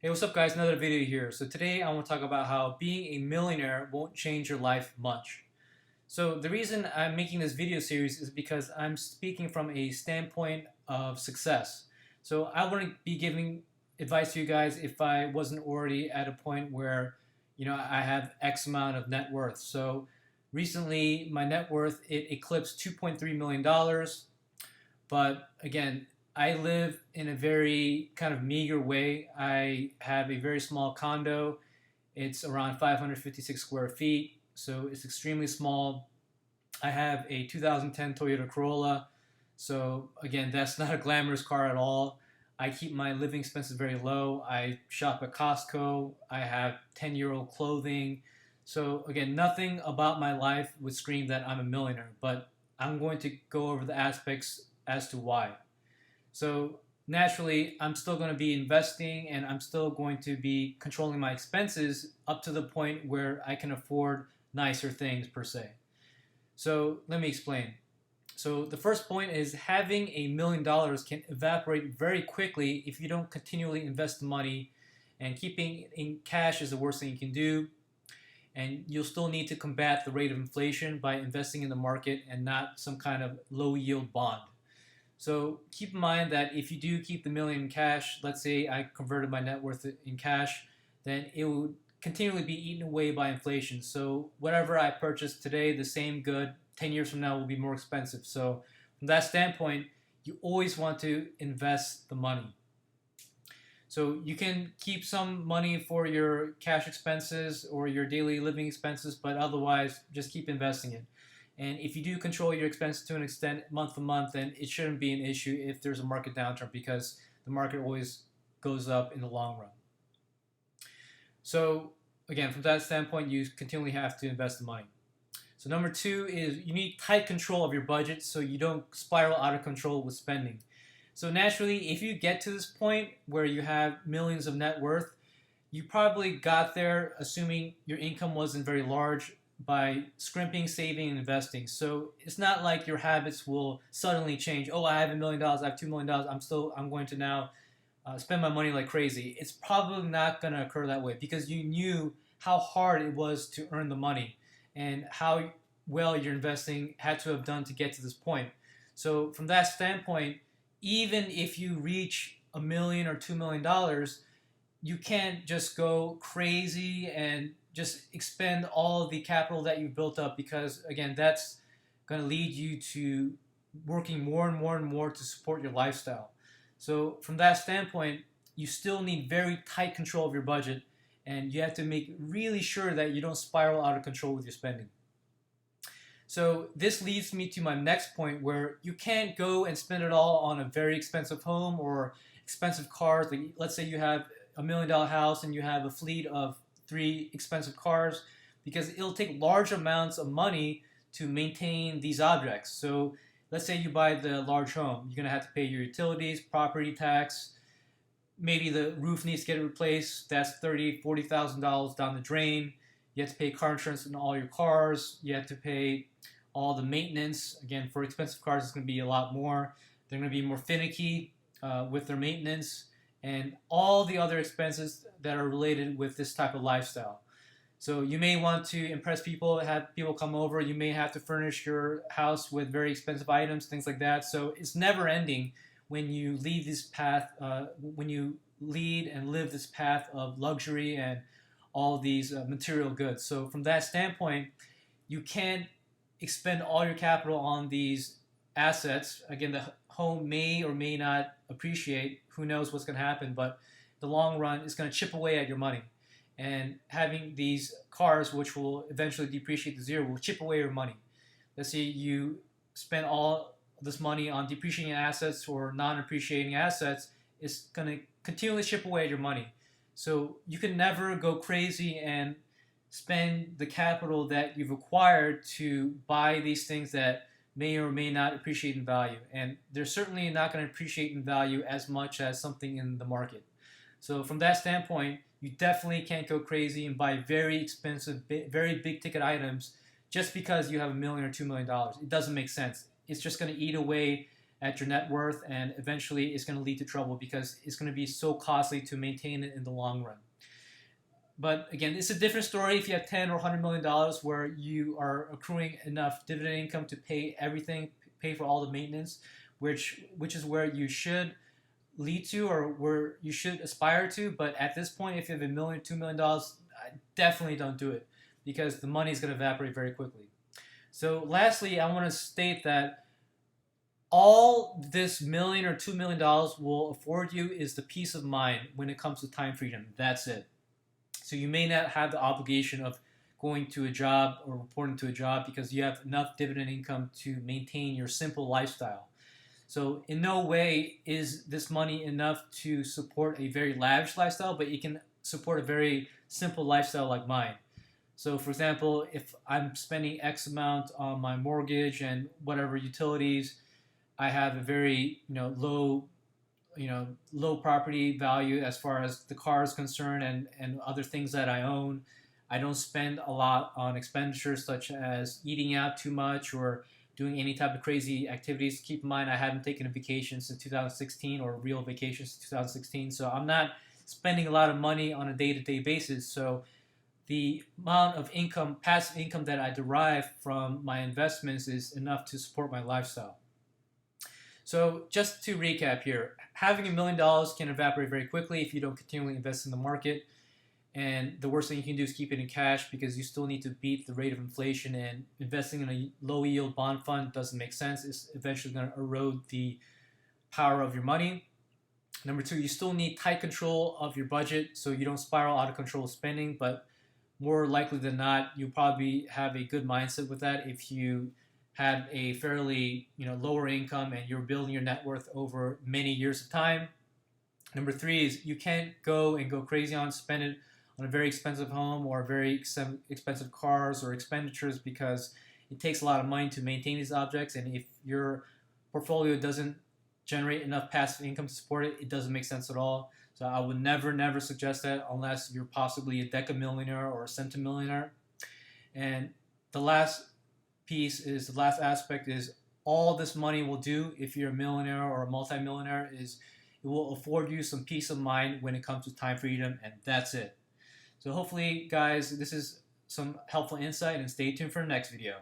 Hey, what's up, guys? Another video here. So today I want to talk about how being a millionaire won't change your life much. So the reason I'm making this video series is because I'm speaking from a standpoint of success. So I wouldn't be giving advice to you guys if I wasn't already at a point where, I have X amount of net worth. So recently my net worth, it eclipsed $2.3 million. But again, I live in a very kind of meager way. I have a very small condo. It's around 556 square feet, so it's extremely small. I have a 2010 Toyota Corolla. So again, that's not a glamorous car at all. I keep my living expenses very low. I shop at Costco. I have 10-year-old clothing. So again, nothing about my life would scream that I'm a millionaire, but I'm going to go over the aspects as to why. So naturally, I'm still going to be investing and I'm still going to be controlling my expenses up to the point where I can afford nicer things per se. So let me explain. So the first point is having $1 million can evaporate very quickly if you don't continually invest the money, and keeping it in cash is the worst thing you can do. And you'll still need to combat the rate of inflation by investing in the market and not some kind of low yield bond. So keep in mind that if you do keep the million in cash, let's say I converted my net worth in cash, then it will continually be eaten away by inflation. So whatever I purchase today, the same good 10 years from now will be more expensive. So from that standpoint, you always want to invest the money. So you can keep some money for your cash expenses or your daily living expenses, but otherwise just keep investing it. And if you do control your expenses to an extent month to month, then it shouldn't be an issue if there's a market downturn, because the market always goes up in the long run. So again, from that standpoint, you continually have to invest the money. So number two is you need tight control of your budget so you don't spiral out of control with spending. So naturally, if you get to this point where you have millions of net worth, you probably got there assuming your income wasn't very large, by scrimping, saving, and investing. So it's not like your habits will suddenly change. Oh, I have $1 million, I have $2 million. I'm going to now spend my money like crazy. It's probably not going to occur that way because you knew how hard it was to earn the money and how well your investing had to have done to get to this point. So from that standpoint, even if you reach a million or $2 million, you can't just go crazy and just expend all the capital that you've built up, because again, that's going to lead you to working more and more and more to support your lifestyle. So from that standpoint, you still need very tight control of your budget, and you have to make really sure that you don't spiral out of control with your spending. So this leads me to my next point, where you can't go and spend it all on a very expensive home or expensive cars. Like, let's say you have $1 million house and you have a fleet of 3 expensive cars, because it'll take large amounts of money to maintain these objects. So let's say you buy the large home, you're going to have to pay your utilities, property tax, maybe the roof needs to get replaced. That's $30,000, $40,000 down the drain. You have to pay car insurance on all your cars. You have to pay all the maintenance. Again, for expensive cars, it's going to be a lot more. They're going to be more finicky with their maintenance and all the other expenses that are related with this type of lifestyle. So you may want to impress people, have people come over. You may have to furnish your house with very expensive items, things like that. So it's never ending when you lead this path, when you lead and live this path of luxury and all these material goods. So from that standpoint, you can't expend all your capital on these assets. Again, the home may or may not appreciate. Who knows what's going to happen, but the long run is going to chip away at your money. And having these cars, which will eventually depreciate to zero, will chip away your money. Let's say you spend all this money on depreciating assets or non-appreciating assets, it's going to continually chip away at your money. So you can never go crazy and spend the capital that you've acquired to buy these things that may or may not appreciate in value. And they're certainly not going to appreciate in value as much as something in the market. So from that standpoint, you definitely can't go crazy and buy very expensive, very big ticket items just because you have $1 million or $2 million. It doesn't make sense. It's just going to eat away at your net worth, and eventually it's going to lead to trouble because it's going to be so costly to maintain it in the long run. But again, it's a different story if you have 10 or $100 million where you are accruing enough dividend income to pay everything, pay for all the maintenance, which is where you should lead to or where you should aspire to. But at this point, if you have $1 million, $2 million, definitely don't do it because the money is going to evaporate very quickly. So lastly, I want to state that all this $1 million or $2 million will afford you is the peace of mind when it comes to time freedom. That's it. So you may not have the obligation of going to a job or reporting to a job because you have enough dividend income to maintain your simple lifestyle. So in no way is this money enough to support a very lavish lifestyle, but it can support a very simple lifestyle like mine. So for example, if I'm spending X amount on my mortgage and whatever utilities, I have a very low property value as far as the car is concerned and other things that I own. I don't spend a lot on expenditures such as eating out too much or doing any type of crazy activities. Keep in mind, I haven't taken a vacation since 2016 or real vacation since 2016, so I'm not spending a lot of money on a day-to-day basis. So the amount of income, passive income that I derive from my investments is enough to support my lifestyle. So just to recap here, having $1 million can evaporate very quickly if you don't continually invest in the market. And the worst thing you can do is keep it in cash because you still need to beat the rate of inflation, and investing in a low yield bond fund doesn't make sense. It's eventually going to erode the power of your money. Number two, you still need tight control of your budget so you don't spiral out of control of spending, but more likely than not, you'll probably have a good mindset with that if you had a fairly lower income and you're building your net worth over many years of time. Number three is you can't go crazy on spend it on a very expensive home or very expensive cars or expenditures because it takes a lot of money to maintain these objects, and if your portfolio doesn't generate enough passive income to support it, it doesn't make sense at all. So I would never suggest that unless you're possibly a decamillionaire or a centimillionaire. And the last aspect is all this money will do if you're a millionaire or a multimillionaire is it will afford you some peace of mind when it comes to time freedom, and that's it. So hopefully, guys, this is some helpful insight, and stay tuned for the next video.